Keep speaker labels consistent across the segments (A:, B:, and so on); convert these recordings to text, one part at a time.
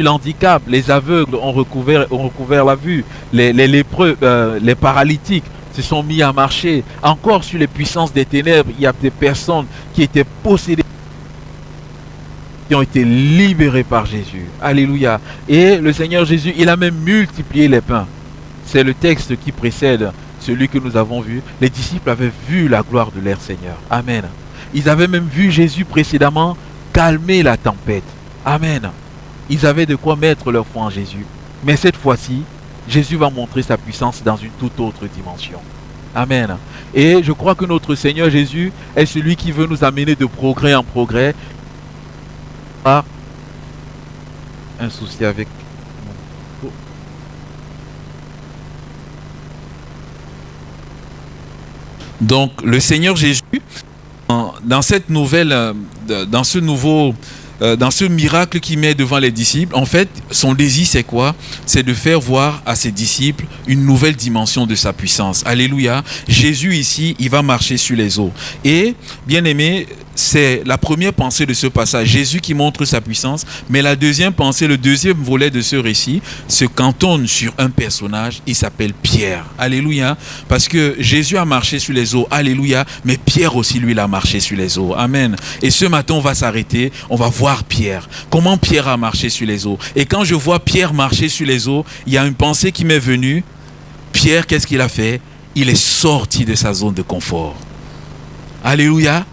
A: l'handicap, les aveugles ont recouvert la vue, les lépreux, les paralytiques se sont mis à marcher. Encore sur les puissances des ténèbres, il y a des personnes qui étaient possédées, qui ont été libérées par Jésus. Alléluia. Et le Seigneur Jésus, il a même multiplié les pains. C'est le texte qui précède celui que nous avons vu. Les disciples avaient vu la gloire de leur Seigneur. Amen. Ils avaient même vu Jésus précédemment calmer la tempête. Amen. Ils avaient de quoi mettre leur foi en Jésus. Mais cette fois-ci, Jésus va montrer sa puissance dans une toute autre dimension. Amen. Et je crois que notre Seigneur Jésus est celui qui veut nous amener de progrès en progrès. Ah, un souci avec mon... Donc, le Seigneur Jésus, dans cette nouvelle, dans ce miracle qu'il met devant les disciples, en fait, son désir c'est quoi? C'est de faire voir à ses disciples une nouvelle dimension de sa puissance. Alléluia. Jésus ici, il va marcher sur les eaux. Et, bien aimé, c'est la première pensée de ce passage. Jésus qui montre sa puissance. Mais la deuxième pensée, le deuxième volet de ce récit, se cantonne sur un personnage. Il s'appelle Pierre. Alléluia. Parce que Jésus a marché sur les eaux. Alléluia. Mais Pierre aussi, lui, il a marché sur les eaux. Amen. Et ce matin, on va s'arrêter. On va voir Pierre. Comment Pierre a marché sur les eaux. Et quand je vois Pierre marcher sur les eaux, il y a une pensée qui m'est venue. Pierre, qu'est-ce qu'il a fait? Il est sorti de sa zone de confort. Alléluia.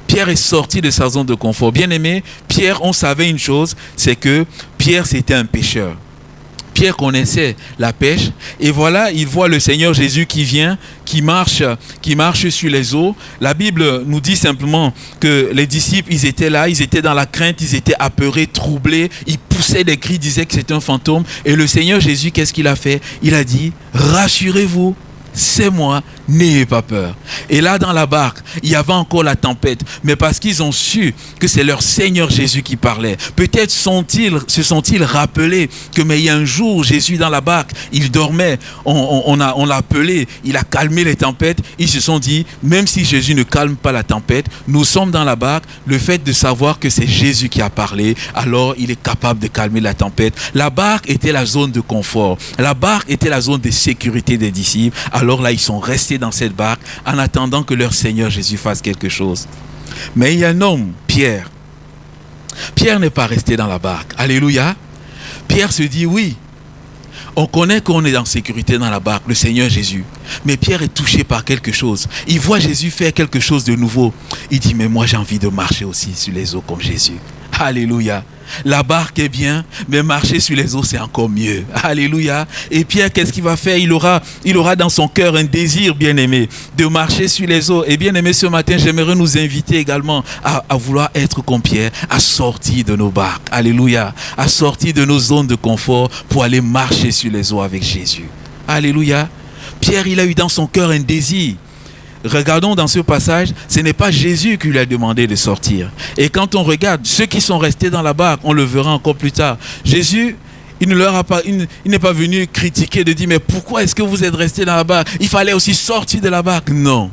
A: Pierre est sorti de sa zone de confort. Bien aimé, Pierre, on savait une chose, c'est que Pierre, c'était un pêcheur. Pierre connaissait la pêche. Et voilà, il voit le Seigneur Jésus qui vient, qui marche sur les eaux. La Bible nous dit simplement que les disciples, ils étaient là, ils étaient dans la crainte, ils étaient apeurés, troublés. Ils poussaient des cris, disaient que c'était un fantôme. Et le Seigneur Jésus, qu'est-ce qu'il a fait? Il a dit, rassurez-vous. C'est moi, n'ayez pas peur. Et là, dans la barque, il y avait encore la tempête. Mais parce qu'ils ont su que c'est leur Seigneur Jésus qui parlait. Peut-être se sont-ils rappelés que mais il y a un jour, Jésus dans la barque, il dormait. On l'a appelé, il a calmé les tempêtes. Ils se sont dit, même si Jésus ne calme pas la tempête, nous sommes dans la barque. Le fait de savoir que c'est Jésus qui a parlé, alors il est capable de calmer la tempête. La barque était la zone de confort. La barque était la zone de sécurité des disciples. Alors là, ils sont restés dans cette barque en attendant que leur Seigneur Jésus fasse quelque chose. Mais il y a un homme, Pierre. Pierre n'est pas resté dans la barque. Alléluia. Pierre se dit, oui, on connaît qu'on est en sécurité dans la barque, le Seigneur Jésus. Mais Pierre est touché par quelque chose. Il voit Jésus faire quelque chose de nouveau. Il dit, mais moi j'ai envie de marcher aussi sur les eaux comme Jésus. Alléluia. La barque est bien, mais marcher sur les eaux, c'est encore mieux. Alléluia. Et Pierre, qu'est-ce qu'il va faire? Il aura dans son cœur un désir, bien-aimé, de marcher sur les eaux. Et bien-aimé, ce matin, j'aimerais nous inviter également à vouloir être comme Pierre, à sortir de nos barques. Alléluia. À sortir de nos zones de confort pour aller marcher sur les eaux avec Jésus. Alléluia. Pierre, il a eu dans son cœur un désir. Regardons dans ce passage, ce n'est pas Jésus qui lui a demandé de sortir. Et quand on regarde ceux qui sont restés dans la barque, on le verra encore plus tard. Jésus, il n'est pas venu critiquer, de dire mais pourquoi est-ce que vous êtes restés dans la barque? Il fallait aussi sortir de la barque. Non.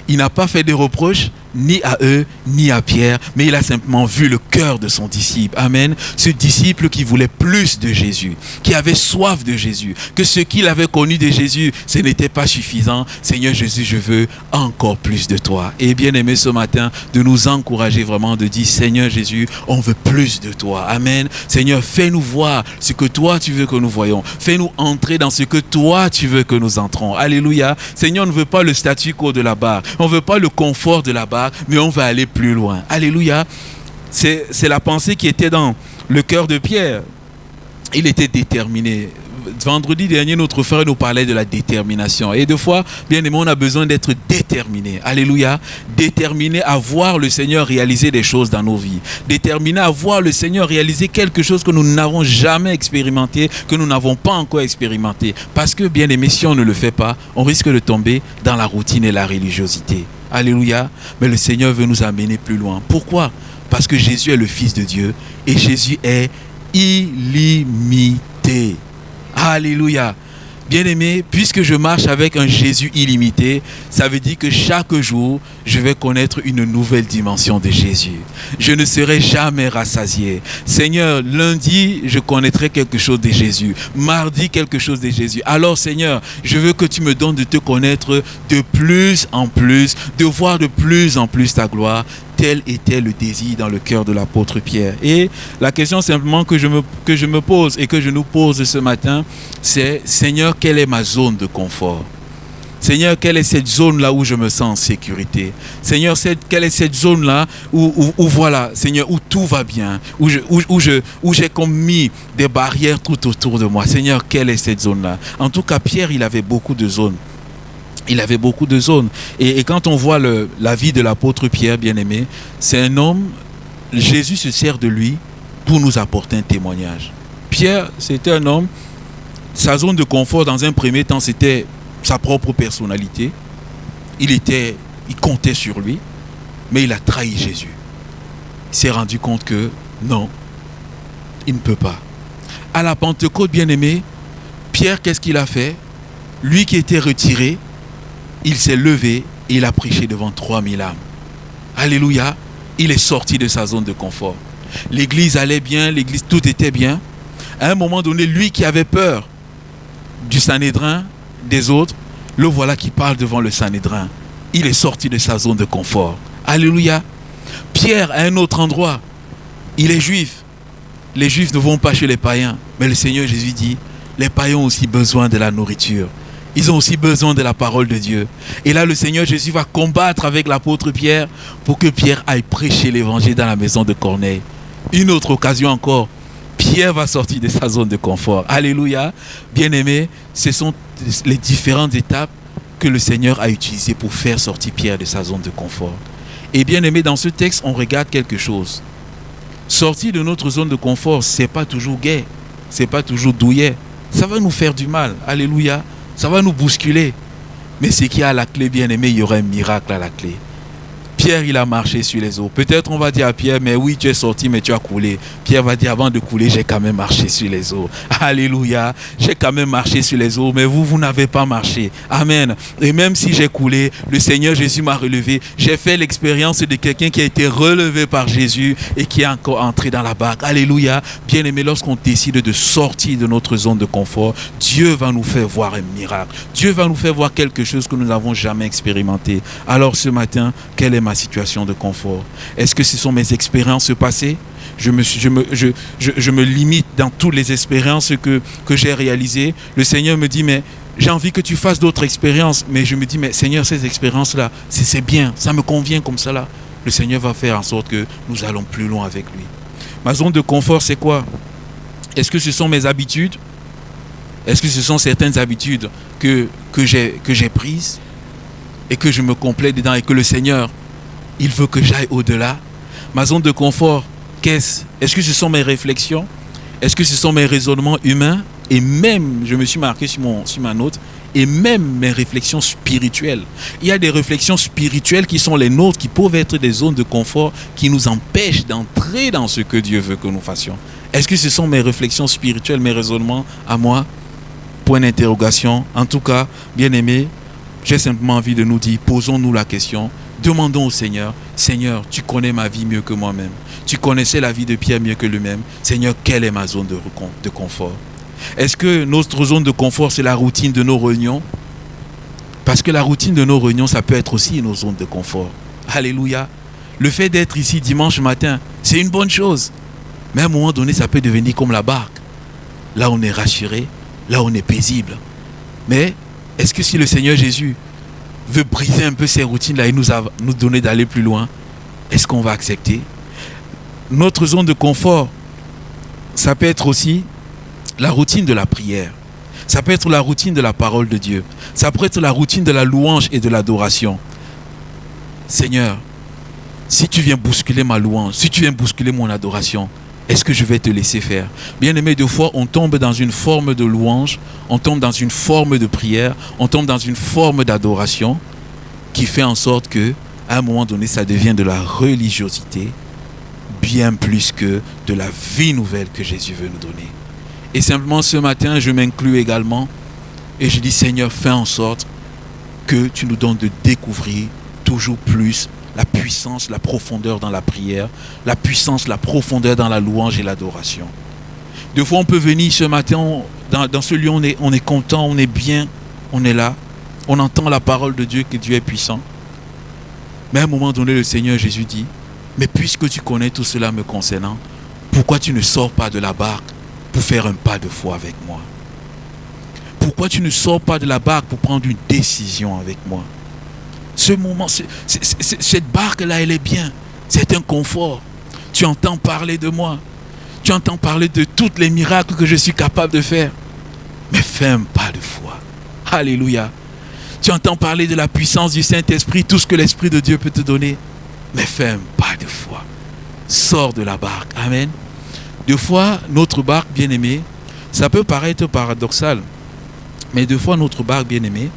A: Il n'a pas fait de reproches ni à eux, ni à Pierre, mais il a simplement vu le cœur de son disciple. Amen. Ce disciple qui voulait plus de Jésus, qui avait soif de Jésus, que ce qu'il avait connu de Jésus, ce n'était pas suffisant. Seigneur Jésus, je veux encore plus de toi. Et bien aimé ce matin, de nous encourager vraiment, de dire Seigneur Jésus, on veut plus de toi. Amen. Seigneur, fais-nous voir ce que toi tu veux que nous voyons. Fais-nous entrer dans ce que toi tu veux que nous entrons. Alléluia. Seigneur, on ne veut pas le statu quo de la barque. On ne veut pas le confort de la barque, mais on va aller plus loin. Alléluia. C'est la pensée qui était dans le cœur de Pierre. Il était déterminé. Vendredi dernier, notre frère nous parlait de la détermination. Et des fois, bien aimé, on a besoin d'être déterminé. Alléluia. Déterminé à voir le Seigneur réaliser des choses dans nos vies. Déterminé à voir le Seigneur réaliser quelque chose que nous n'avons jamais expérimenté, que nous n'avons pas encore expérimenté. Parce que, bien aimé, si on ne le fait pas, on risque de tomber dans la routine et la religiosité. Alléluia. Mais le Seigneur veut nous amener plus loin. Pourquoi? Parce que Jésus est le Fils de Dieu et Jésus est illimité. Alléluia. Bien-aimé, puisque je marche avec un Jésus illimité, ça veut dire que chaque jour, je vais connaître une nouvelle dimension de Jésus. Je ne serai jamais rassasié. Seigneur, lundi, je connaîtrai quelque chose de Jésus. Mardi, quelque chose de Jésus. Alors, Seigneur, je veux que tu me donnes de te connaître de plus en plus, de voir de plus en plus ta gloire. Tel était le désir dans le cœur de l'apôtre Pierre. Et la question simplement que je me pose et que je nous pose ce matin, c'est: Seigneur, quelle est ma zone de confort? Seigneur, quelle est cette zone-là où je me sens en sécurité? Seigneur, quelle est cette zone-là où voilà, Seigneur, où tout va bien, où j'ai comme mis des barrières tout autour de moi? Seigneur, quelle est cette zone-là? En tout cas, Pierre, il avait beaucoup de zones. Il avait beaucoup de zones. Et quand on voit la vie de l'apôtre Pierre, bien-aimé, c'est un homme, Jésus se sert de lui pour nous apporter un témoignage. Pierre, c'était un homme, sa zone de confort dans un premier temps, c'était sa propre personnalité. Il comptait sur lui, mais il a trahi Jésus. Il s'est rendu compte que non, il ne peut pas. À la Pentecôte, bien-aimé, Pierre, qu'est-ce qu'il a fait? Lui qui était retiré, il s'est levé et il a prêché devant 3000 âmes. Alléluia. Il est sorti de sa zone de confort. L'église allait bien, l'église, tout était bien. À un moment donné, lui qui avait peur du Sanhédrin, des autres, le voilà qui parle devant le Sanhédrin. Il est sorti de sa zone de confort. Alléluia. Pierre, à un autre endroit, il est juif. Les juifs ne vont pas chez les païens. Mais le Seigneur Jésus dit, les païens ont aussi besoin de la nourriture. Ils ont aussi besoin de la parole de Dieu. Et là, le Seigneur Jésus va combattre avec l'apôtre Pierre pour que Pierre aille prêcher l'évangile dans la maison de Corneille. Une autre occasion encore, Pierre va sortir de sa zone de confort. Alléluia. Bien-aimé, ce sont les différentes étapes que le Seigneur a utilisées pour faire sortir Pierre de sa zone de confort. Et bien-aimé, dans ce texte, on regarde quelque chose. Sortir de notre zone de confort, c'est pas toujours gai, c'est pas toujours douillet. Ça va nous faire du mal. Alléluia. Ça va nous bousculer. Mais ce qui est à la clé, bien-aimé, il y aura un miracle à la clé. Pierre, il a marché sur les eaux. Peut-être on va dire à Pierre, mais oui, tu es sorti, mais tu as coulé. Pierre va dire, avant de couler, j'ai quand même marché sur les eaux. Alléluia. J'ai quand même marché sur les eaux, mais vous n'avez pas marché. Amen. Et même si j'ai coulé, le Seigneur Jésus m'a relevé. J'ai fait l'expérience de quelqu'un qui a été relevé par Jésus et qui est encore entré dans la barque. Alléluia. Bien-aimé, lorsqu'on décide de sortir de notre zone de confort, Dieu va nous faire voir un miracle. Dieu va nous faire voir quelque chose que nous n'avons jamais expérimenté. Alors ce matin, quelle est ma situation de confort? Est-ce que ce sont mes expériences passées? Je me limite dans toutes les expériences que j'ai réalisées. Le Seigneur me dit, mais j'ai envie que tu fasses d'autres expériences. Mais je me dis, mais Seigneur, ces expériences-là, c'est bien, ça me convient comme ça là. Le Seigneur va faire en sorte que nous allons plus loin avec lui. Ma zone de confort, c'est quoi? Est-ce que ce sont mes habitudes? Est-ce que ce sont certaines habitudes que j'ai prises et que je me complais dedans et que le Seigneur, il veut que j'aille au-delà? Ma zone de confort, qu'est-ce? Est-ce que ce sont mes réflexions? Est-ce que ce sont mes raisonnements humains? Et même, je me suis marqué sur ma note, et même mes réflexions spirituelles. Il y a des réflexions spirituelles qui sont les nôtres, qui peuvent être des zones de confort qui nous empêchent d'entrer dans ce que Dieu veut que nous fassions. Est-ce que ce sont mes réflexions spirituelles, mes raisonnements à moi? Point d'interrogation. En tout cas, bien-aimés, j'ai simplement envie de nous dire, posons-nous la question. Demandons au Seigneur, Seigneur, tu connais ma vie mieux que moi-même. Tu connaissais la vie de Pierre mieux que lui-même. Seigneur, quelle est ma zone de confort? Est-ce que notre zone de confort, c'est la routine de nos réunions? Parce que la routine de nos réunions, ça peut être aussi nos zones de confort. Alléluia. Le fait d'être ici dimanche matin, c'est une bonne chose. Mais à un moment donné, ça peut devenir comme la barque. Là, on est rassuré. Là, on est paisible. Mais est-ce que si le Seigneur Jésus veut briser un peu ces routines-là et nous donner d'aller plus loin, est-ce qu'on va accepter? Notre zone de confort, ça peut être aussi la routine de la prière. Ça peut être la routine de la parole de Dieu. Ça peut être la routine de la louange et de l'adoration. Seigneur, si tu viens bousculer ma louange, si tu viens bousculer mon adoration, est-ce que je vais te laisser faire? Bien-aimé, des fois, on tombe dans une forme de louange, on tombe dans une forme de prière, on tombe dans une forme d'adoration qui fait en sorte que, à un moment donné, ça devient de la religiosité bien plus que de la vie nouvelle que Jésus veut nous donner. Et simplement, ce matin, je m'inclus également. Et je dis, Seigneur, fais en sorte que tu nous donnes de découvrir toujours plus la puissance, la profondeur dans la prière, la puissance, la profondeur dans la louange et l'adoration. Des fois, on peut venir ce matin, dans ce lieu, on est content, on est bien, on est là, on entend la parole de Dieu, que Dieu est puissant. Mais à un moment donné, le Seigneur Jésus dit, mais puisque tu connais tout cela me concernant, pourquoi tu ne sors pas de la barque pour faire un pas de foi avec moi? Pourquoi tu ne sors pas de la barque pour prendre une décision avec moi? Ce moment, cette barque-là, elle est bien. C'est un confort. Tu entends parler de moi. Tu entends parler de tous les miracles que je suis capable de faire. Mais fais un pas de foi. Alléluia. Tu entends parler de la puissance du Saint-Esprit, tout ce que l'Esprit de Dieu peut te donner. Mais fais un pas de foi. Sors de la barque. Amen. Des fois, notre barque, bien-aimée, ça peut paraître paradoxal. Mais des fois, notre barque, bien-aimée,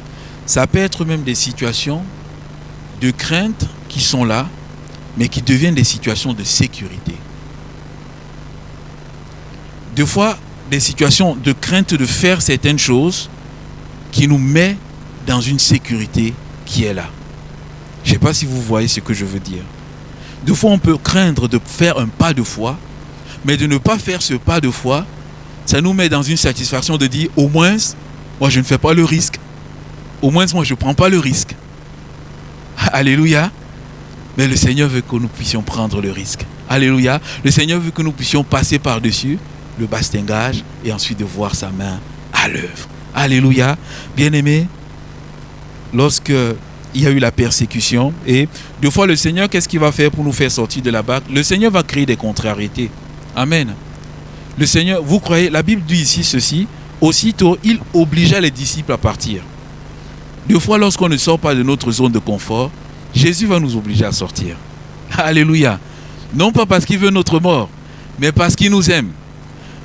A: ça peut être même des situations de crainte qui sont là, mais qui deviennent des situations de sécurité. Des fois, des situations de crainte de faire certaines choses qui nous met dans une sécurité qui est là. Je ne sais pas si vous voyez ce que je veux dire. Des fois, on peut craindre de faire un pas de foi, mais de ne pas faire ce pas de foi, ça nous met dans une satisfaction de dire, au moins, moi, je ne fais pas le risque. Au moins, moi, je ne prends pas le risque. Alléluia. Mais le Seigneur veut que nous puissions prendre le risque. Alléluia. Le Seigneur veut que nous puissions passer par-dessus le bastingage et ensuite de voir sa main à l'œuvre. Alléluia. Bien-aimés, lorsque il y a eu la persécution, et deux fois le Seigneur, qu'est-ce qu'il va faire pour nous faire sortir de la barque? Le Seigneur va créer des contrariétés. Amen. Le Seigneur, vous croyez, la Bible dit ici ceci, aussitôt il obligea les disciples à partir. Deux fois, lorsqu'on ne sort pas de notre zone de confort, Jésus va nous obliger à sortir. Alléluia. Non pas parce qu'il veut notre mort, mais parce qu'il nous aime.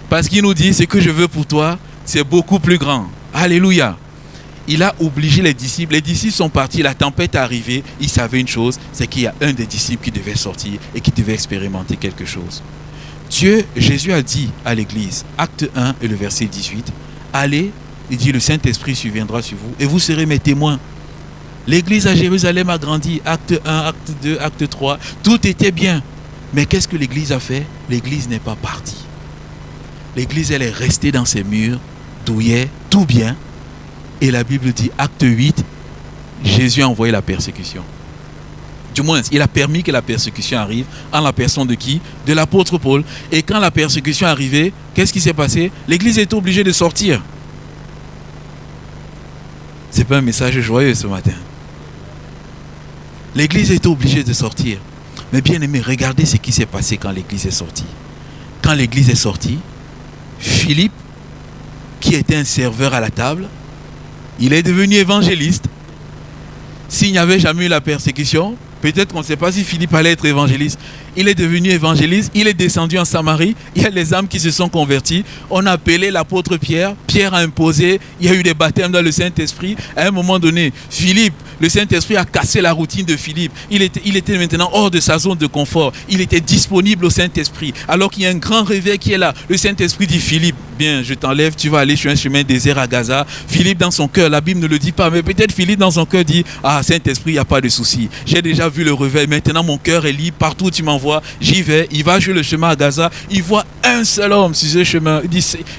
A: Parce qu'il nous dit, ce que je veux pour toi, c'est beaucoup plus grand. Alléluia. Il a obligé les disciples. Les disciples sont partis, la tempête est arrivée. Ils savaient une chose, c'est qu'il y a un des disciples qui devait sortir et qui devait expérimenter quelque chose. Jésus a dit à l'église, acte 1 et le verset 18, allez, il dit, le Saint-Esprit surviendra sur vous et vous serez mes témoins. L'église à Jérusalem a grandi, acte 1, acte 2, acte 3, tout était bien. Mais qu'est-ce que l'église a fait? L'église n'est pas partie. L'église, elle est restée dans ses murs, douillet, tout bien. Et la Bible dit, acte 8, Jésus a envoyé la persécution. Du moins, il a permis que la persécution arrive en la personne de qui? De l'apôtre Paul. Et quand la persécution est arrivée, qu'est-ce qui s'est passé? L'église est obligée de sortir. Ce n'est pas un message joyeux ce matin. L'église est obligée de sortir. Mais bien aimé, regardez ce qui s'est passé quand l'église est sortie. Quand l'église est sortie, Philippe, qui était un serveur à la table, il est devenu évangéliste. S'il n'y avait jamais eu la persécution, peut-être qu'on ne sait pas si Philippe allait être évangéliste. Il est devenu évangéliste, il est descendu en Samarie, il y a les âmes qui se sont converties. On a appelé l'apôtre Pierre, Pierre a imposé, il y a eu des baptêmes dans le Saint-Esprit. À un moment donné, Philippe, le Saint-Esprit a cassé la routine de Philippe. Il était maintenant hors de sa zone de confort. Il était disponible au Saint-Esprit. Alors qu'il y a un grand réveil qui est là. Le Saint-Esprit dit, Philippe, bien, je t'enlève, tu vas aller sur un chemin désert à Gaza. Philippe dans son cœur, la Bible ne le dit pas, mais peut-être Philippe dans son cœur dit, ah, Saint-Esprit, il n'y a pas de souci. J'ai déjà vu le réveil, maintenant mon cœur est libre, partout où tu m'envoies, j'y vais. Il va sur le chemin à Gaza, il voit un seul homme sur ce chemin.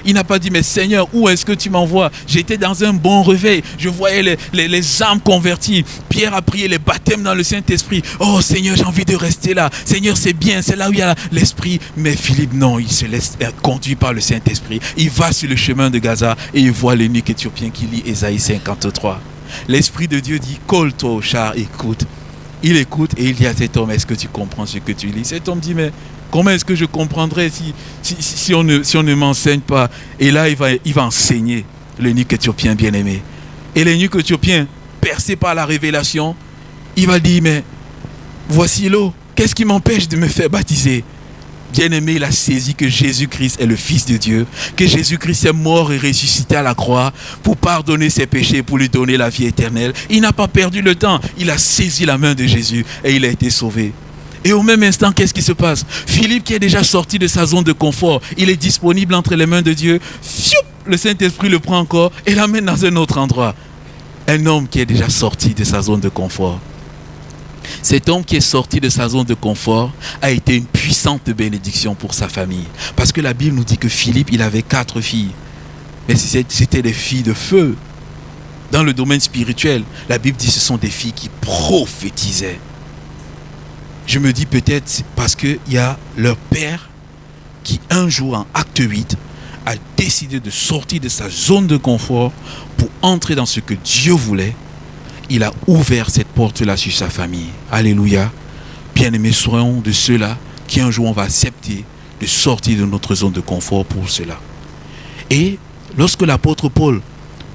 A: Il n'a pas dit, mais Seigneur, où est-ce que tu m'envoies? J'étais dans un bon réveil, je voyais les âmes converties. Pierre a prié les baptêmes dans le Saint-Esprit. Oh Seigneur, j'ai envie de rester là. Seigneur, c'est bien, c'est là où il y a l'Esprit. Mais Philippe, non, il se laisse conduire par le Saint-Esprit. Il va sur le chemin de Gaza et il voit l'eunuque éthiopien qui lit Ésaïe 53. L'Esprit de Dieu dit, colle-toi au char, écoute. Il écoute et il dit à cet homme, est-ce que tu comprends ce que tu lis? Cet homme dit, mais comment est-ce que je comprendrais si on ne m'enseigne pas? Et là, il va enseigner l'eunuque éthiopien bien-aimé. Et l'eunuque éthiopien, percé par la révélation, il va dire, mais voici l'eau, qu'est-ce qui m'empêche de me faire baptiser? Bien-aimé, il a saisi que Jésus-Christ est le Fils de Dieu, que Jésus-Christ est mort et ressuscité à la croix pour pardonner ses péchés, pour lui donner la vie éternelle. Il n'a pas perdu le temps, il a saisi la main de Jésus et il a été sauvé. Et au même instant, qu'est-ce qui se passe? Philippe, qui est déjà sorti de sa zone de confort, il est disponible entre les mains de Dieu. Fiou, le Saint-Esprit le prend encore et l'amène dans un autre endroit. Un homme qui est déjà sorti de sa zone de confort. Cet homme qui est sorti de sa zone de confort a été une puissante bénédiction pour sa famille. Parce que la Bible nous dit que Philippe, il avait 4 filles. Mais c'était des filles de feu. Dans le domaine spirituel, la Bible dit que ce sont des filles qui prophétisaient. Je me dis peut-être parce qu'il y a leur père qui un jour en acte 8 a décidé de sortir de sa zone de confort pour entrer dans ce que Dieu voulait. Il a ouvert cette porte-là sur sa famille. Alléluia. Bien-aimés, soyons de ceux-là qui un jour on va accepter de sortir de notre zone de confort pour cela. Et lorsque l'apôtre Paul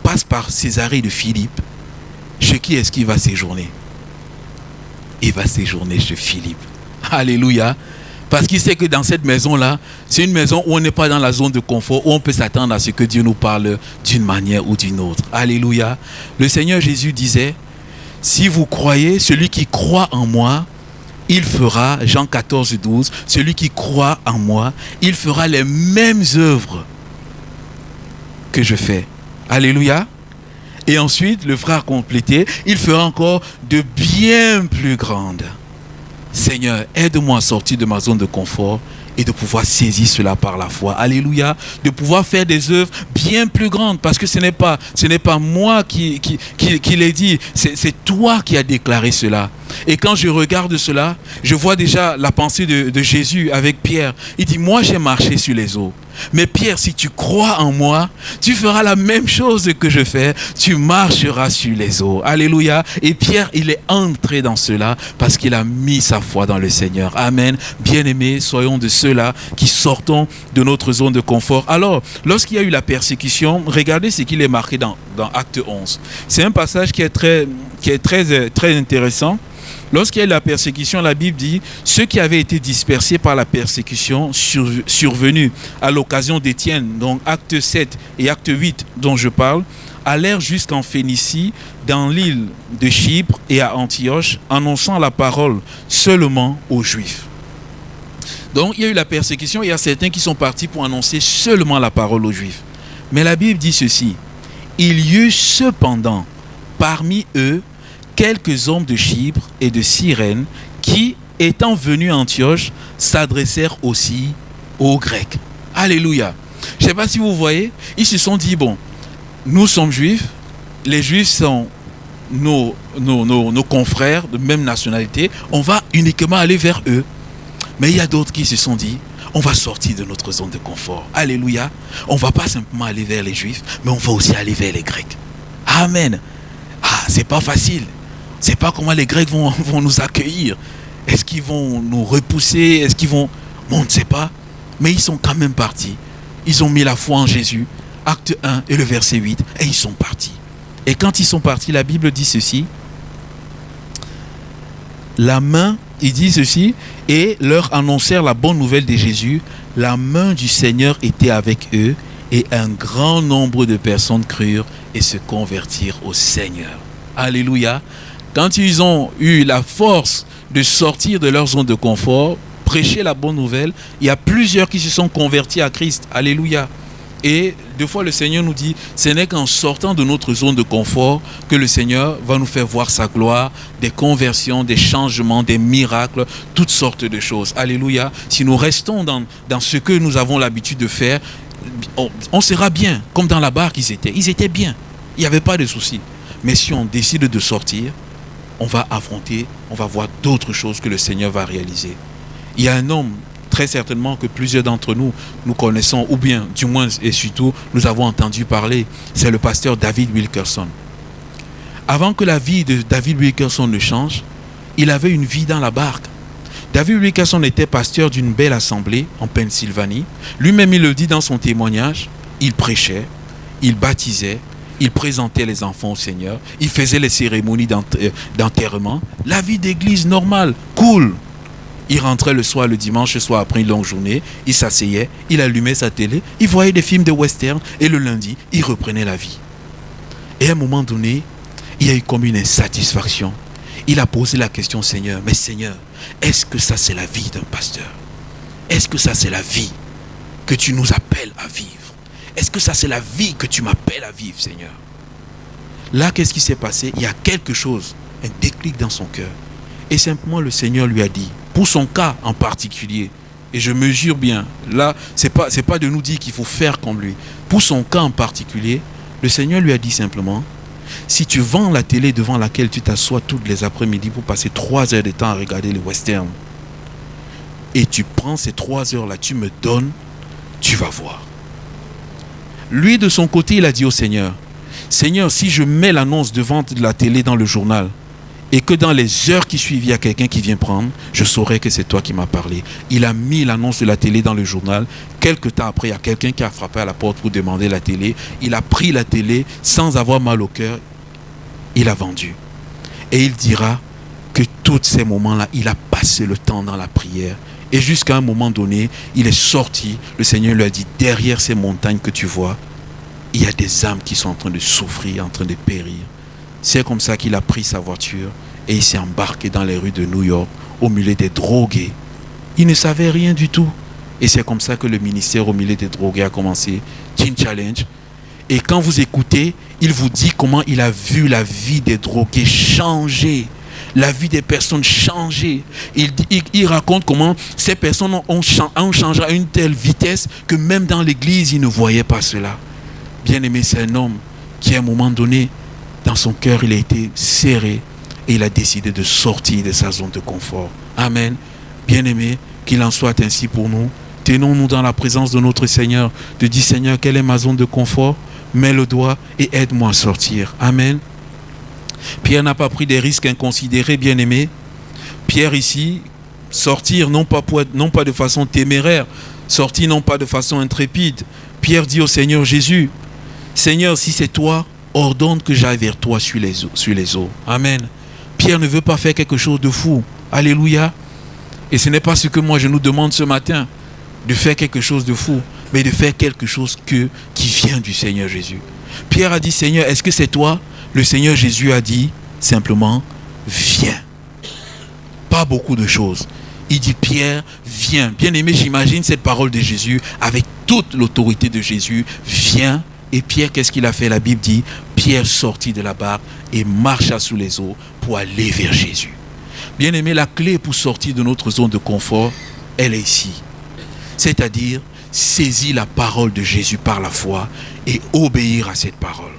A: passe par Césarée de Philippe, chez qui est-ce qu'il va séjourner? Il va séjourner chez Philippe. Alléluia. Parce qu'il sait que dans cette maison-là, c'est une maison où on n'est pas dans la zone de confort, où on peut s'attendre à ce que Dieu nous parle d'une manière ou d'une autre. Alléluia. Le Seigneur Jésus disait, si vous croyez, celui qui croit en moi, il fera, Jean 14, 12, celui qui croit en moi, il fera les mêmes œuvres que je fais. Alléluia. Et ensuite, le frère complété, il fera encore de bien plus grandes. Seigneur, aide-moi à sortir de ma zone de confort et de pouvoir saisir cela par la foi. Alléluia. De pouvoir faire des œuvres bien plus grandes. Parce que ce n'est pas moi qui l'ai dit. C'est toi qui as déclaré cela. Et quand je regarde cela, je vois déjà la pensée de Jésus avec Pierre. Il dit, moi j'ai marché sur les eaux. Mais Pierre, si tu crois en moi, tu feras la même chose que je fais. Tu marcheras sur les eaux. Alléluia. Et Pierre, il est entré dans cela parce qu'il a mis sa foi dans le Seigneur. Amen. Bien-aimés, soyons de ceux-là qui sortons de notre zone de confort. Alors, lorsqu'il y a eu la persécution, regardez ce qu'il est marqué dans Acte 11. C'est un passage qui est très intéressant. Lorsqu'il y a eu la persécution, la Bible dit, ceux qui avaient été dispersés par la persécution survenue à l'occasion d'Étienne, donc acte 7 et acte 8 dont je parle, allèrent jusqu'en Phénicie, dans l'île de Chypre et à Antioche, annonçant la parole seulement aux Juifs. Donc il y a eu la persécution, il y a certains qui sont partis pour annoncer seulement la parole aux Juifs. Mais la Bible dit ceci, il y eut cependant parmi eux quelques hommes de Chypre et de Cyrène qui, étant venus à Antioche, s'adressèrent aussi aux Grecs. Alléluia. Je ne sais pas si vous voyez, ils se sont dit, bon, nous sommes juifs, les juifs sont nos confrères de même nationalité, on va uniquement aller vers eux. Mais il y a d'autres qui se sont dit, on va sortir de notre zone de confort. Alléluia. On ne va pas simplement aller vers les juifs, mais on va aussi aller vers les Grecs. Amen. Ah, c'est pas facile. C'est pas comment les Grecs vont nous accueillir. Est-ce qu'ils vont nous repousser? Est-ce qu'ils vont... Bon, on ne sait pas. Mais ils sont quand même partis. Ils ont mis la foi en Jésus. Acte 1 et le verset 8. Et ils sont partis. Et quand ils sont partis, la Bible dit ceci. Il dit ceci. Et leur annoncèrent la bonne nouvelle de Jésus. La main du Seigneur était avec eux. Et un grand nombre de personnes crurent et se convertirent au Seigneur. Alléluia. Quand ils ont eu la force de sortir de leur zone de confort, prêcher la bonne nouvelle, il y a plusieurs qui se sont convertis à Christ. Alléluia. Et deux fois le Seigneur nous dit, ce n'est qu'en sortant de notre zone de confort que le Seigneur va nous faire voir sa gloire, des conversions, des changements, des miracles, toutes sortes de choses. Alléluia. Si nous restons dans ce que nous avons l'habitude de faire, on sera bien, comme dans la barque ils étaient. Ils étaient bien. Il n'y avait pas de souci. Mais si on décide de sortir, on va affronter, on va voir d'autres choses que le Seigneur va réaliser. Il y a un homme, très certainement que plusieurs d'entre nous connaissons, ou bien, du moins et surtout, nous avons entendu parler. C'est le pasteur David Wilkerson. Avant que la vie de David Wilkerson ne change, il avait une vie dans la barque. David Wilkerson était pasteur d'une belle assemblée en Pennsylvanie. Lui-même, il le dit dans son témoignage, il prêchait, il baptisait, il présentait les enfants au Seigneur, il faisait les cérémonies d'enterrement. La vie d'église normale, cool. Il rentrait le soir, le dimanche, le soir après une longue journée, il s'asseyait, il allumait sa télé, il voyait des films de western et le lundi, il reprenait la vie. Et à un moment donné, il y a eu comme une insatisfaction. Il a posé la question au Seigneur, mais Seigneur, est-ce que ça c'est la vie d'un pasteur? Est-ce que ça c'est la vie que tu nous appelles à vivre? Est-ce que ça c'est la vie que tu m'appelles à vivre, Seigneur? Là, qu'est-ce qui s'est passé? Il y a quelque chose, un déclic dans son cœur. Et simplement le Seigneur lui a dit, pour son cas en particulier, et je mesure bien, là, c'est pas de nous dire qu'il faut faire comme lui. Pour son cas en particulier, le Seigneur lui a dit simplement, si tu vends la télé devant laquelle tu t'assois toutes les après-midi pour passer 3 heures de temps à regarder les westerns, et tu prends ces 3 heures-là, tu me donnes, tu vas voir. Lui, de son côté, il a dit au Seigneur, Seigneur, si je mets l'annonce de vente de la télé dans le journal, et que dans les heures qui suivent, il y a quelqu'un qui vient prendre, je saurai que c'est toi qui m'as parlé. Il a mis l'annonce de la télé dans le journal. Quelque temps après, il y a quelqu'un qui a frappé à la porte pour demander la télé. Il a pris la télé sans avoir mal au cœur. Il a vendu. Et il dira que tous ces moments-là, il a passé le temps dans la prière. Et jusqu'à un moment donné, il est sorti. Le Seigneur lui a dit, derrière ces montagnes que tu vois, il y a des âmes qui sont en train de souffrir, en train de périr. C'est comme ça qu'il a pris sa voiture et il s'est embarqué dans les rues de New York au milieu des drogués. Il ne savait rien du tout. Et c'est comme ça que le ministère au milieu des drogués a commencé, Teen Challenge. Et quand vous écoutez, il vous dit comment il a vu la vie des drogués changer. La vie des personnes changer. Il raconte comment ces personnes ont changé à une telle vitesse que même dans l'église, ils ne voyaient pas cela. Bien aimé, c'est un homme qui à un moment donné, dans son cœur, il a été serré et il a décidé de sortir de sa zone de confort. Amen. Bien-aimé, qu'il en soit ainsi pour nous. Tenons-nous dans la présence de notre Seigneur, de dire, Seigneur, quelle est ma zone de confort? Mets le doigt et aide-moi à sortir. Amen. Pierre n'a pas pris des risques inconsidérés, bien-aimé. Pierre ici, sortir non pas de façon téméraire, sortir non pas de façon intrépide. Pierre dit au Seigneur Jésus, Seigneur, si c'est toi, ordonne que j'aille vers toi sur les eaux. Amen. Pierre ne veut pas faire quelque chose de fou. Alléluia. Et ce n'est pas ce que moi je nous demande ce matin, de faire quelque chose de fou, mais de faire quelque chose qui vient du Seigneur Jésus. Pierre a dit, Seigneur, est-ce que c'est toi? Le Seigneur Jésus a dit simplement, viens. Pas beaucoup de choses. Il dit, Pierre, viens. Bien aimé, j'imagine cette parole de Jésus avec toute l'autorité de Jésus. Viens. Et Pierre, qu'est-ce qu'il a fait? La Bible dit, Pierre sortit de la barque et marcha sous les eaux pour aller vers Jésus. Bien aimé, la clé pour sortir de notre zone de confort, elle est ici. C'est-à-dire, saisir la parole de Jésus par la foi et obéir à cette parole.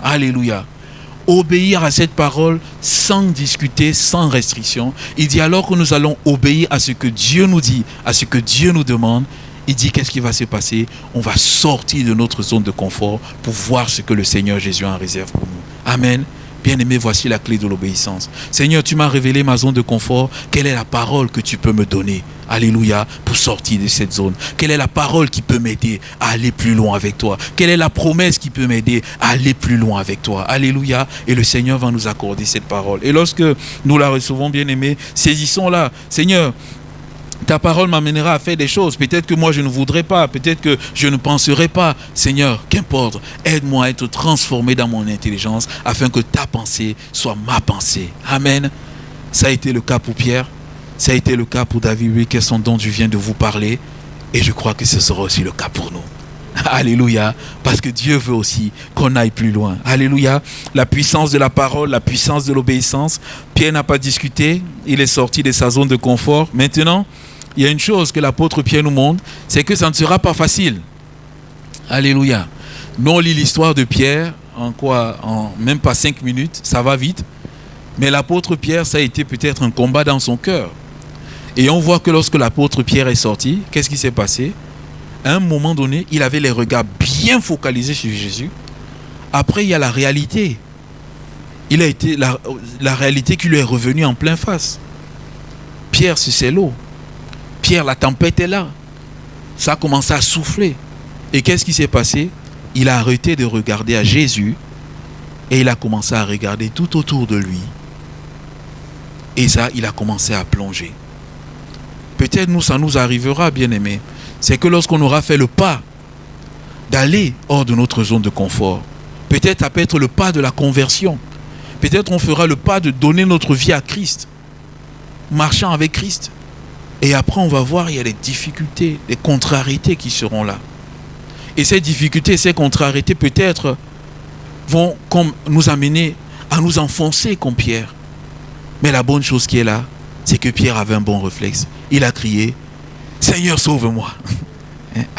A: Alléluia. Obéir à cette parole sans discuter, sans restriction. Il dit, alors que nous allons obéir à ce que Dieu nous dit, à ce que Dieu nous demande, il dit, qu'est-ce qui va se passer? On va sortir de notre zone de confort pour voir ce que le Seigneur Jésus en réserve pour nous. Amen. Bien-aimé, voici la clé de l'obéissance. Seigneur, tu m'as révélé ma zone de confort. Quelle est la parole que tu peux me donner? Alléluia, pour sortir de cette zone. Quelle est la parole qui peut m'aider à aller plus loin avec toi? Quelle est la promesse qui peut m'aider à aller plus loin avec toi? Alléluia. Et le Seigneur va nous accorder cette parole. Et lorsque nous la recevons, bien-aimé, saisissons-la. Seigneur, ta parole m'amènera à faire des choses. Peut-être que moi je ne voudrais pas. Peut-être que je ne penserai pas. Seigneur, qu'importe. Aide-moi à être transformé dans mon intelligence afin que ta pensée soit ma pensée. Amen. Ça a été le cas pour Pierre. Ça a été le cas pour David, oui, quels sont dont je viens de vous parler. Et je crois que ce sera aussi le cas pour nous. Alléluia. Parce que Dieu veut aussi qu'on aille plus loin. Alléluia. La puissance de la parole, la puissance de l'obéissance. Pierre n'a pas discuté. Il est sorti de sa zone de confort. Maintenant, il y a une chose que l'apôtre Pierre nous montre, c'est que ça ne sera pas facile. Alléluia. Nous, on lit l'histoire de Pierre en même pas 5 minutes. Ça va vite. Mais l'apôtre Pierre, ça a été peut-être un combat dans son cœur. Et on voit que lorsque l'apôtre Pierre est sorti, qu'est-ce qui s'est passé? À un moment donné, il avait les regards bien focalisés sur Jésus. Après, il y a la réalité. Il a été la réalité qui lui est revenue en plein face. Pierre, c'est l'eau. Pierre, la tempête est là. Ça a commencé à souffler. Et qu'est-ce qui s'est passé? Il a arrêté de regarder à Jésus et il a commencé à regarder tout autour de lui. Et ça, il a commencé à plonger. Peut-être nous, ça nous arrivera, bien-aimés. C'est que lorsqu'on aura fait le pas d'aller hors de notre zone de confort, peut-être ça peut être le pas de la conversion. Peut-être on fera le pas de donner notre vie à Christ, marchant avec Christ. Et après, on va voir, il y a des difficultés, des contrariétés qui seront là. Et ces difficultés, ces contrariétés, peut-être, vont comme nous amener à nous enfoncer comme Pierre. Mais la bonne chose qui est là, c'est que Pierre avait un bon réflexe. Il a crié, « Seigneur, sauve-moi !»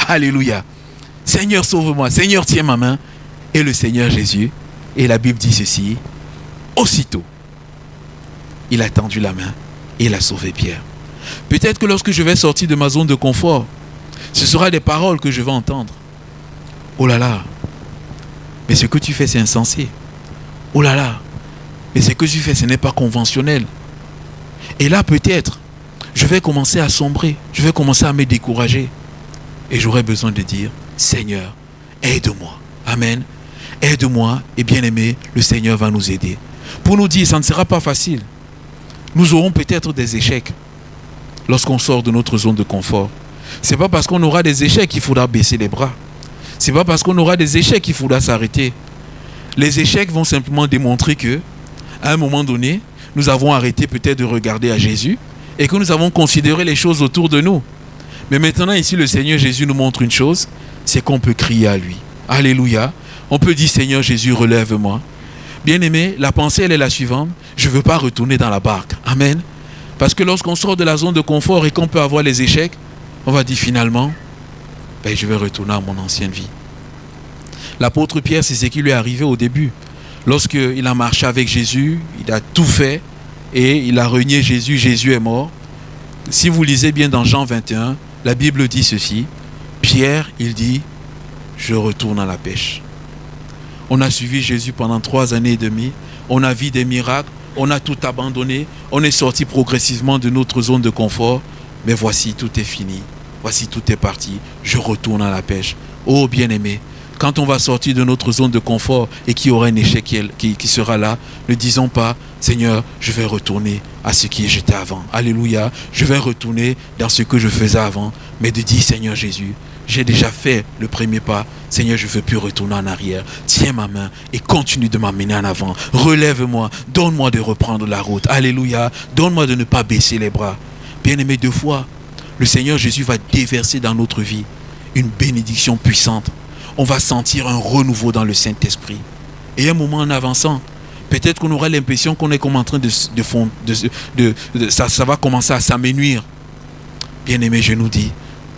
A: Alléluia. « Seigneur, sauve-moi !» Seigneur, tiens ma main. Et le Seigneur Jésus, et la Bible dit ceci, aussitôt, il a tendu la main et il a sauvé Pierre. Peut-être que lorsque je vais sortir de ma zone de confort, ce sera des paroles que je vais entendre. « Oh là là, mais ce que tu fais, c'est insensé. Oh là là, mais ce que tu fais, ce n'est pas conventionnel. » Et là, peut-être, je vais commencer à sombrer, je vais commencer à me décourager. Et j'aurai besoin de dire, Seigneur, aide-moi. Amen. Aide-moi, et bien-aimé, le Seigneur va nous aider. Pour nous dire, ça ne sera pas facile. Nous aurons peut-être des échecs lorsqu'on sort de notre zone de confort. Ce n'est pas parce qu'on aura des échecs qu'il faudra baisser les bras. Ce n'est pas parce qu'on aura des échecs qu'il faudra s'arrêter. Les échecs vont simplement démontrer que, à un moment donné, nous avons arrêté peut-être de regarder à Jésus et que nous avons considéré les choses autour de nous. Mais maintenant, ici, le Seigneur Jésus nous montre une chose, c'est qu'on peut crier à lui. Alléluia. On peut dire, Seigneur Jésus, relève-moi. Bien-aimé, la pensée, elle est la suivante. Je ne veux pas retourner dans la barque. Amen. Parce que lorsqu'on sort de la zone de confort et qu'on peut avoir les échecs, on va dire finalement, je vais retourner à mon ancienne vie. L'apôtre Pierre, c'est ce qui lui est arrivé au début. Lorsqu'il a marché avec Jésus, il a tout fait et il a renié Jésus. Jésus est mort. Si vous lisez bien dans Jean 21, la Bible dit ceci. Pierre, il dit, je retourne à la pêche. On a suivi Jésus pendant 3 années et demie. On a vu des miracles. On a tout abandonné. On est sorti progressivement de notre zone de confort. Mais voici, tout est fini. Voici, tout est parti. Je retourne à la pêche. Oh, bien-aimé, quand on va sortir de notre zone de confort et qu'il y aura un échec qui sera là, ne disons pas, Seigneur, je vais retourner à ce qui j'étais avant. Alléluia. Je vais retourner dans ce que je faisais avant. Mais de dire, Seigneur Jésus, j'ai déjà fait le premier pas. Seigneur, je ne veux plus retourner en arrière. Tiens ma main et continue de m'amener en avant. Relève-moi. Donne-moi de reprendre la route. Alléluia. Donne-moi de ne pas baisser les bras. Bien-aimé, 2 fois, le Seigneur Jésus va déverser dans notre vie une bénédiction puissante. On va sentir un renouveau dans le Saint-Esprit. Et un moment en avançant, peut-être qu'on aura l'impression qu'on est comme en train ça va commencer à s'amenuire. Bien-aimé, je nous dis,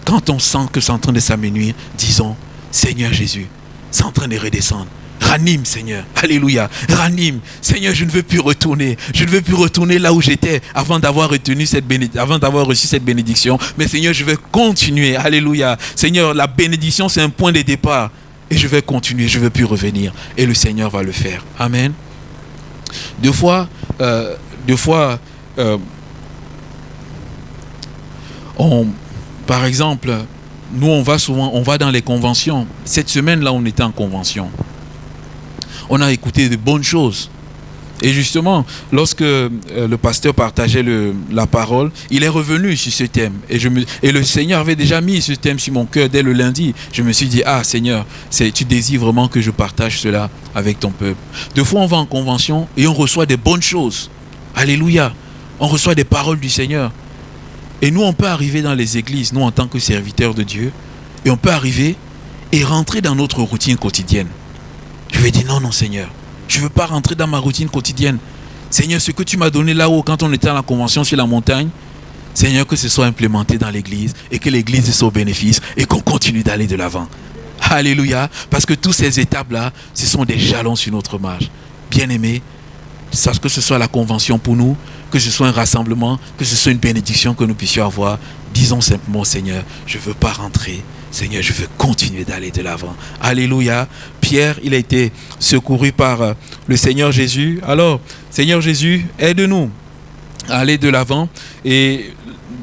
A: quand on sent que c'est en train de s'amenuire, disons, Seigneur Jésus, c'est en train de redescendre. Ranime, Seigneur. Alléluia. Ranime. Seigneur, je ne veux plus retourner. Je ne veux plus retourner là où j'étais avant d'avoir reçu cette bénédiction. Mais Seigneur, je vais continuer. Alléluia. Seigneur, la bénédiction, c'est un point de départ. Et je vais continuer. Je ne veux plus revenir. Et le Seigneur va le faire. Amen. 2 fois, par exemple, nous, on va dans les conventions. Cette semaine-là, on était en convention. On a écouté de bonnes choses. Et justement, lorsque le pasteur partageait la parole, il est revenu sur ce thème. Et le Seigneur avait déjà mis ce thème sur mon cœur dès le lundi. Je me suis dit, ah Seigneur, tu désires vraiment que je partage cela avec ton peuple. 2 fois, on va en convention et on reçoit des bonnes choses. Alléluia. On reçoit des paroles du Seigneur. Et nous, on peut arriver dans les églises, nous en tant que serviteurs de Dieu, et on peut arriver et rentrer dans notre routine quotidienne. Je vais dire, non, Seigneur, je ne veux pas rentrer dans ma routine quotidienne. Seigneur, ce que tu m'as donné là-haut quand on était à la convention sur la montagne, Seigneur, que ce soit implémenté dans l'église et que l'église soit au bénéfice et qu'on continue d'aller de l'avant. Alléluia, parce que toutes ces étapes-là, ce sont des jalons sur notre marche. Bien-aimés, que ce soit la convention pour nous, que ce soit un rassemblement, que ce soit une bénédiction que nous puissions avoir, disons simplement, Seigneur, je ne veux pas rentrer. Seigneur, je veux continuer d'aller de l'avant. Alléluia. Pierre, il a été secouru par le Seigneur Jésus. Alors, Seigneur Jésus, aide-nous à aller de l'avant. Et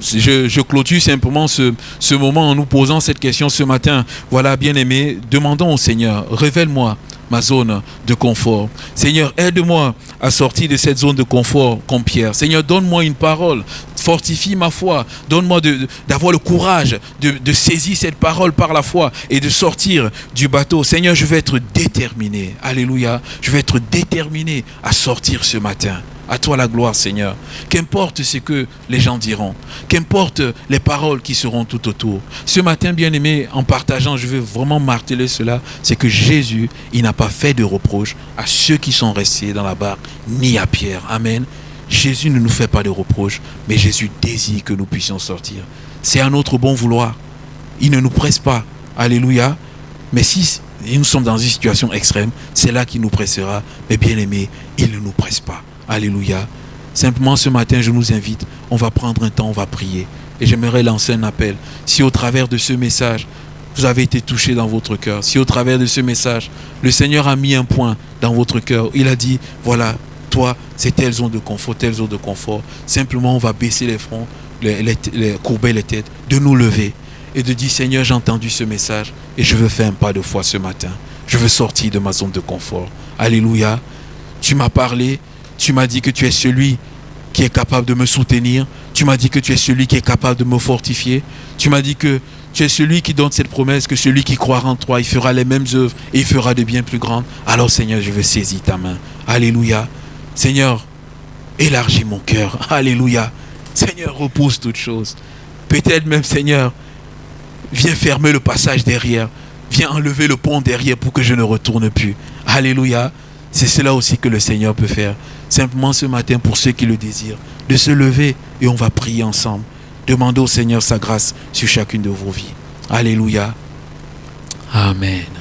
A: je clôture simplement ce moment en nous posant cette question ce matin. Voilà, bien-aimés, demandons au Seigneur, révèle-moi ma zone de confort. Seigneur, aide-moi à sortir de cette zone de confort comme Pierre. Seigneur, donne-moi une parole. fortifie ma foi. Donne-moi d'avoir le courage de saisir cette parole par la foi et de sortir du bateau. Seigneur, je vais être déterminé. Alléluia. Je vais être déterminé à sortir ce matin. À toi la gloire, Seigneur. Qu'importe ce que les gens diront, qu'importe les paroles qui seront tout autour. Ce matin, bien-aimé, en partageant, je veux vraiment marteler cela, c'est que Jésus, il n'a pas fait de reproche à ceux qui sont restés dans la barque, ni à Pierre. Amen. Jésus ne nous fait pas de reproches, mais Jésus désire que nous puissions sortir. C'est à notre bon vouloir. Il ne nous presse pas. Alléluia. Mais si nous sommes dans une situation extrême, c'est là qu'il nous pressera. Mais bien aimé, il ne nous presse pas. Alléluia. Simplement ce matin, je nous invite, on va prendre un temps, on va prier. Et j'aimerais lancer un appel. Si au travers de ce message, vous avez été touché dans votre cœur, si au travers de ce message, le Seigneur a mis un point dans votre cœur, il a dit, voilà, toi, c'est telle zone de confort, telle zone de confort. Simplement, on va baisser les fronts, courber les têtes, de nous lever et de dire, Seigneur, j'ai entendu ce message et je veux faire un pas de foi ce matin. Je veux sortir de ma zone de confort. Alléluia. Tu m'as parlé. Tu m'as dit que tu es celui qui est capable de me soutenir. Tu m'as dit que tu es celui qui est capable de me fortifier. Tu m'as dit que tu es celui qui donne cette promesse, que celui qui croira en toi, il fera les mêmes œuvres et il fera de bien plus grandes. Alors Seigneur, je veux saisir ta main. Alléluia. Seigneur, élargis mon cœur. Alléluia. Seigneur, repousse toutes choses. Peut-être même, Seigneur, viens fermer le passage derrière. Viens enlever le pont derrière pour que je ne retourne plus. Alléluia. C'est cela aussi que le Seigneur peut faire. Simplement ce matin, pour ceux qui le désirent, de se lever et on va prier ensemble. Demandez au Seigneur sa grâce sur chacune de vos vies. Alléluia. Amen.